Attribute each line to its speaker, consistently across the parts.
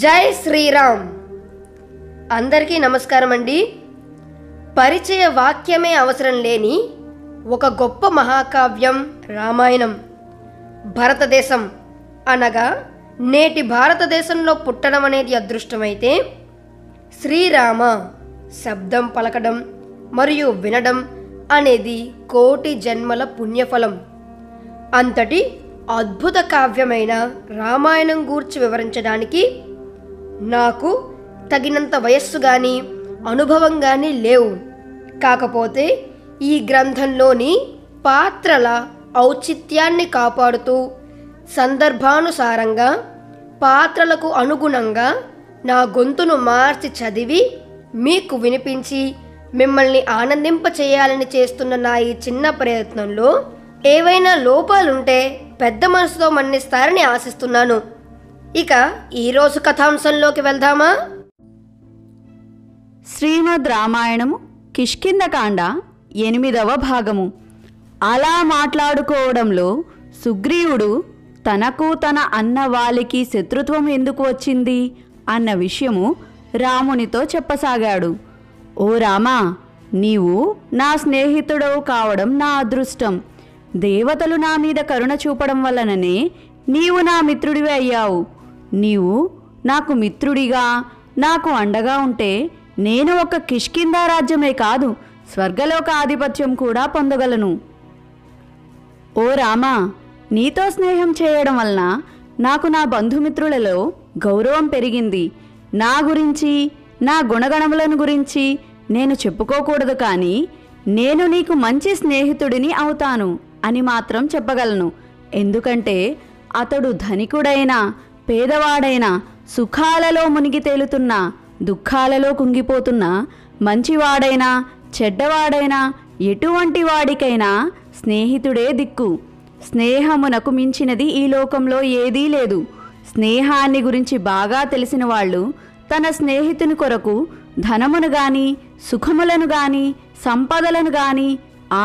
Speaker 1: జై శ్రీరామ్. అందరికీ నమస్కారం అండి. పరిచయ వాక్యమే అవసరం లేని ఒక గొప్ప మహాకావ్యం రామాయణం. భారతదేశం అనగా నేటి భారతదేశంలో పుట్టడం అనేది అదృష్టమైతే, శ్రీరామ శబ్దం పలకడం మరియు వినడం అనేది కోటి జన్మల పుణ్యఫలం. అంతటి అద్భుత కావ్యమైన రామాయణం గూర్చి వివరించడానికి నాకు తగినంత వయస్సు కానీ అనుభవం కానీ లేవు. కాకపోతే ఈ గ్రంథంలోని పాత్రల ఔచిత్యాన్ని కాపాడుతూ సందర్భానుసారంగా పాత్రలకు అనుగుణంగా నా గొంతును మార్చి చదివి మీకు వినిపించి మిమ్మల్ని ఆనందింపచేయాలని చేస్తున్న నా ఈ చిన్న ప్రయత్నంలో ఏవైనా లోపాలుంటే పెద్ద మనసుతో మన్నిస్తారని ఆశిస్తున్నాను. ఇక ఈరోజు కథాంశంలోకి వెళ్దామా?
Speaker 2: శ్రీమద్ రామాయణము కిష్కింధకాండ 8వ భాగము. అలా మాట్లాడుకోవడంలో సుగ్రీవుడు తనకు తన అన్న వాలికి శత్రుత్వం ఎందుకు వచ్చింది అన్న విషయము రామునితో చెప్పసాగాడు. ఓ రామా, నీవు నా స్నేహితుడవు కావడం నా అదృష్టం. దేవతలు నా మీద కరుణ చూపడం వలననే నీవు నా మిత్రుడివి అయ్యావు. నీవు నాకు మిత్రుడిగా నాకు అండగా ఉంటే నేను ఒక కిష్కింధ రాజ్యమే కాదు, స్వర్గలోక ఆధిపత్యం కూడా పొందగలను. ఓ రామా, నీతో స్నేహం చేయడం వలన నాకు నా బంధుమిత్రులలో గౌరవం పెరిగింది. నా గురించి నా గుణగణములను గురించి నేను చెప్పుకోకూడదు, కానీ నేను నీకు మంచి స్నేహితుడిని అవుతాను అని మాత్రం చెప్పగలను. ఎందుకంటే అతడు ధనికుడైనా పేదవాడైనా, సుఖాలలో మునిగి తేలుతున్నా దుఃఖాలలో కుంగిపోతున్నా, మంచివాడైనా చెడ్డవాడైనా ఎటువంటి వాడికైనా స్నేహితుడే దిక్కు. స్నేహమునకు మించినది ఈ లోకంలో ఏదీ లేదు. స్నేహాన్ని గురించి బాగా తెలిసిన వాళ్ళు తన స్నేహితుని కొరకు ధనమును గాని సుఖములను గాని సంపదలను గాని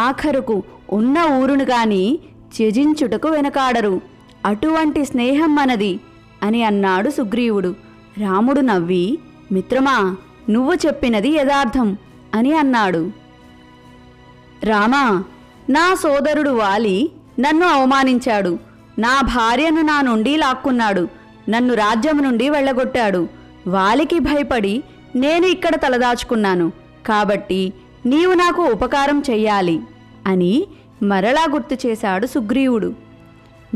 Speaker 2: ఆఖరుకు ఉన్న ఊరును గాని త్యజించుటకు వెనకాడరు. అటువంటి స్నేహం మనది అని అన్నాడు సుగ్రీవుడు. రాముడు నవ్వి, మిత్రమా, నువ్వు చెప్పినది యథార్థం అని అన్నాడు. రామా, నా సోదరుడు వాలి నన్ను అవమానించాడు. నా భార్యను నా నుండి లాక్కున్నాడు. నన్ను రాజ్యం నుండి వెళ్ళగొట్టాడు. వాలికి భయపడి నేను ఇక్కడ తలదాచుకున్నాను. కాబట్టి నీవు నాకు ఉపకారం చెయ్యాలి అని మరలా గుర్తు చేశాడు సుగ్రీవుడు.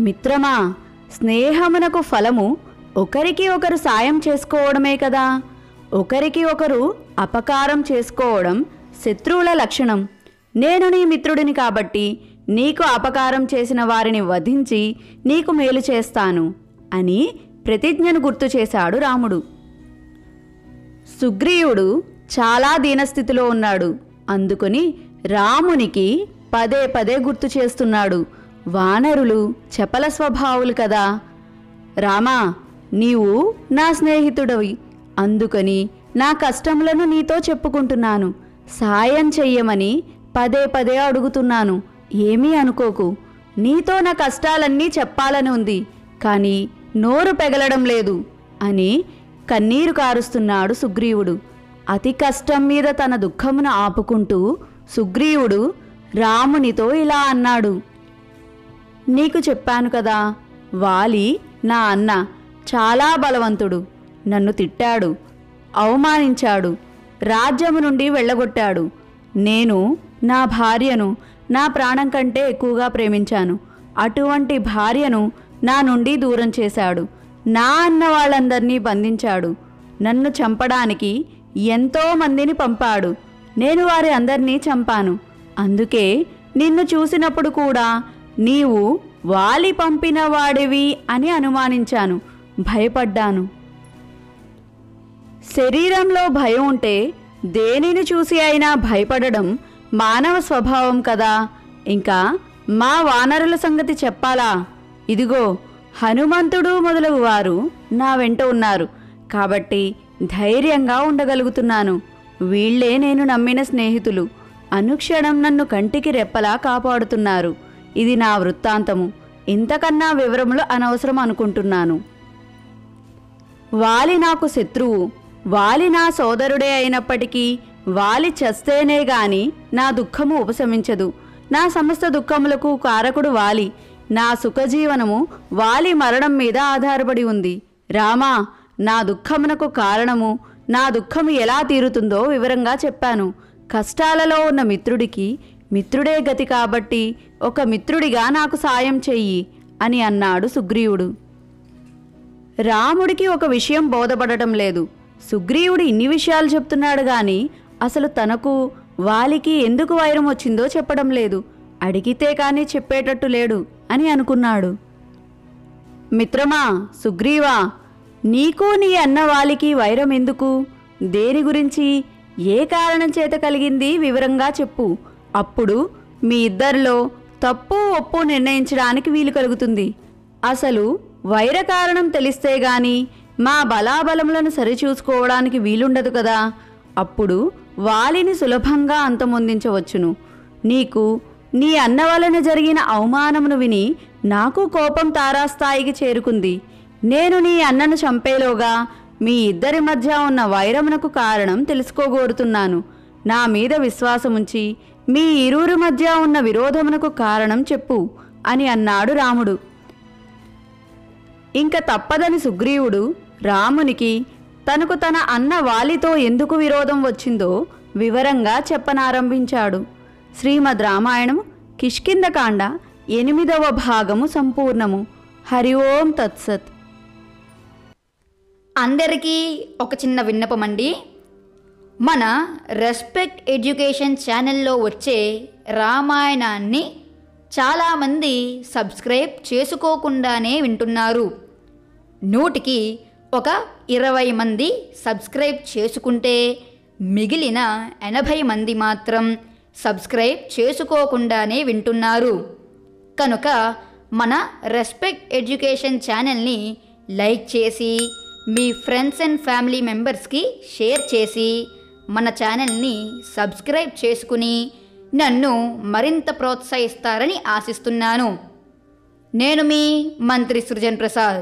Speaker 2: మిత్రమా, స్నేహమునకు ఫలము ఒకరికి ఒకరు సాయం చేసుకోవడమే కదా. ఒకరికి ఒకరు అపకారం చేసుకోవడం శత్రువుల లక్షణం. నేను నీ మిత్రుడిని కాబట్టి నీకు అపకారం చేసిన వారిని వధించి నీకు మేలు చేస్తాను అని ప్రతిజ్ఞను గుర్తు చేశాడు రాముడు. సుగ్రీవుడు చాలా దీనస్థితిలో ఉన్నాడు. అందుకని రామునికి పదే పదే గుర్తు చేస్తున్నాడు. వానరులు చపల స్వభావులు కదా. రామా, నీవు నా స్నేహితుడవి. అందుకని నా కష్టములను నీతో చెప్పుకుంటున్నాను. సాయం చెయ్యమని పదే పదే అడుగుతున్నాను. ఏమీ అనుకోకు. నీతో నా కష్టాలన్నీ చెప్పాలని ఉంది, కానీ నోరు పెగలడం లేదు అని కన్నీరు కారుస్తున్నాడు సుగ్రీవుడు. అతి కష్టం మీద తన దుఃఖమును ఆపుకుంటూ సుగ్రీవుడు రామునితో ఇలా అన్నాడు. నీకు చెప్పాను కదా, వాలి నా అన్న చాలా బలవంతుడు. నన్ను తిట్టాడు, అవమానించాడు, రాజ్యము నుండి వెళ్ళగొట్టాడు. నేను నా భార్యను నా ప్రాణం కంటే ఎక్కువగా ప్రేమించాను. అటువంటి భార్యను నా నుండి దూరం చేశాడు. నా అన్న వాళ్ళందరినీ బంధించాడు. నన్ను చంపడానికి ఎంతో మందిని పంపాడు. నేను వారి అందరినీ చంపాను. అందుకే నిన్ను చూసినప్పుడు కూడా నీవు వాలి పంపిన వాడివి అని అనుమానించాను, భయపడ్డాను. శరీరంలో భయం ఉంటే దేనిని చూసి అయినా భయపడడం మానవ స్వభావం కదా. ఇంకా మా వానరుల సంగతి చెప్పాలా? ఇదిగో, హనుమంతుడు మొదలగు వారు నా వెంట ఉన్నారు కాబట్టి ధైర్యంగా ఉండగలుగుతున్నాను. వీళ్లే నేను నమ్మిన స్నేహితులు. అనుక్షణం నన్ను కంటికి రెప్పలా కాపాడుతున్నారు. ఇది నా వృత్తాంతము. ఇంతకన్నా వివరములు అనవసరం అనుకుంటున్నాను. వాలి నాకు శత్రువు. వాలి నా సోదరుడే అయినప్పటికీ వాలి చస్తేనే గాని నా దుఃఖము ఉపశమించదు. నా సమస్త దుఃఖములకు కారకుడు వాలి. నా సుఖజీవనము వాలి మరణం మీద ఆధారపడి ఉంది. రామా, నా దుఃఖమునకు కారణము, నా దుఃఖము ఎలా తీరుతుందో వివరంగా చెప్పాను. కష్టాలలో ఉన్న మిత్రుడికి మిత్రుడే గతి కాబట్టి ఒక మిత్రుడిగా నాకు సాయం చెయ్యి అని అన్నాడు సుగ్రీవుడు. రాముడికి ఒక విషయం బోధపడటం లేదు. సుగ్రీవుడు ఇన్ని విషయాలు చెప్తున్నాడు గాని అసలు తనకు వాలికి ఎందుకు వైరం వచ్చిందో చెప్పడం లేదు. అడిగితే కానీ చెప్పేటట్టు లేడు అని అనుకున్నాడు. మిత్రమా సుగ్రీవా, నీకు నీ అన్న వాలికి వైరం ఎందుకు? దేని గురించి? ఏ కారణం చేత కలిగింది వివరంగా చెప్పు. అప్పుడు మీ ఇద్దరిలో తప్పు ఒప్పు నిర్ణయించడానికి వీలు కలుగుతుంది. అసలు వైర కారణం తెలిస్తే గాని మా బలాబలములను సరిచూసుకోవడానికి వీలుండదు కదా. అప్పుడు వాలిని సులభంగా అంతమొందించవచ్చును. నీకు నీ అన్న వలన జరిగిన అవమానమును విని నాకు కోపం తారాస్థాయికి చేరుకుంది. నేను నీ అన్నను చంపేలోగా మీ ఇద్దరి మధ్య ఉన్న వైరమునకు కారణం తెలుసుకోగోరుతున్నాను. నా మీద విశ్వాసముంచి మీ ఇరువురి మధ్య ఉన్న విరోధమునకు కారణం చెప్పు అని అన్నాడు రాముడు. ఇంక తప్పదని సుగ్రీవుడు రామునికి తనకు తన అన్న వాలితో ఎందుకు విరోధం వచ్చిందో వివరంగా చెప్పనారంభించాడు. శ్రీమద్ రామాయణం కిష్కింధకాండ 8వ భాగము సంపూర్ణము. హరి ఓం తత్సత్.
Speaker 3: అందరికీ ఒక చిన్న విన్నపమండి. మన రెస్పెక్ట్ ఎడ్యుకేషన్ ఛానల్లో వచ్చే రామాయణాన్ని చాలామంది సబ్స్క్రైబ్ చేసుకోకుండానే వింటున్నారు. 100కి ఒక 20 మంది సబ్స్క్రైబ్ చేసుకుంటే మిగిలిన 80 మంది మాత్రం సబ్స్క్రైబ్ చేసుకోకుండానే వింటున్నారు. కనుక మన రెస్పెక్ట్ ఎడ్యుకేషన్ ఛానల్ని లైక్ చేసి మీ ఫ్రెండ్స్ అండ్ ఫ్యామిలీ మెంబర్స్కి షేర్ చేసి మన ఛానల్ని సబ్స్క్రైబ్ చేసుకుని నన్ను మరింత ప్రోత్సహిస్తారని ఆశిస్తున్నాను. నేను మీ మంత్రి సృజన్ ప్రసాద్.